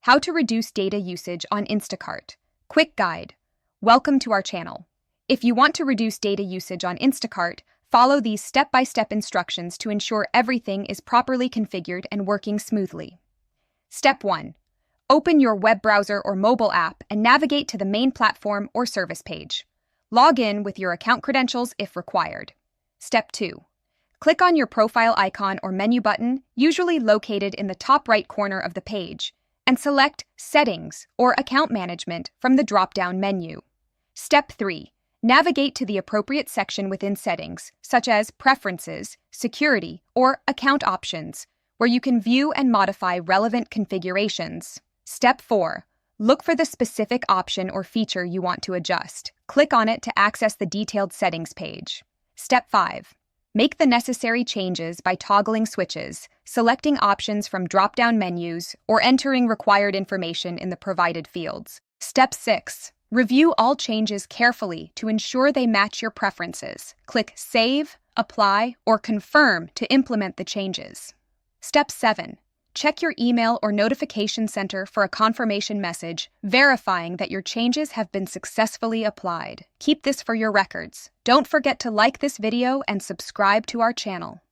How to reduce data usage on Instacart. Quick guide. Welcome to our channel. If you want to reduce data usage on Instacart, follow these step-by-step instructions to ensure everything is properly configured and working smoothly. Step 1. Open your web browser or mobile app and navigate to the main platform or service page. Log in with your account credentials if required. Step 2. Click on your profile icon or menu button, usually located in the top right corner of the page, and select Settings or Account Management from the drop-down menu. Step 3. Navigate to the appropriate section within Settings, such as Preferences, Security, or Account Options, where you can view and modify relevant configurations. Step 4. Look for the specific option or feature you want to adjust. Click on it to access the detailed settings page. Step 5. Make the necessary changes by toggling switches, selecting options from drop-down menus, or entering required information in the provided fields. Step 6. Review all changes carefully to ensure they match your preferences. Click Save, Apply, or Confirm to implement the changes. Step 7. Check your email or notification center for a confirmation message verifying that your changes have been successfully applied. Keep this for your records. Don't forget to like this video and subscribe to our channel.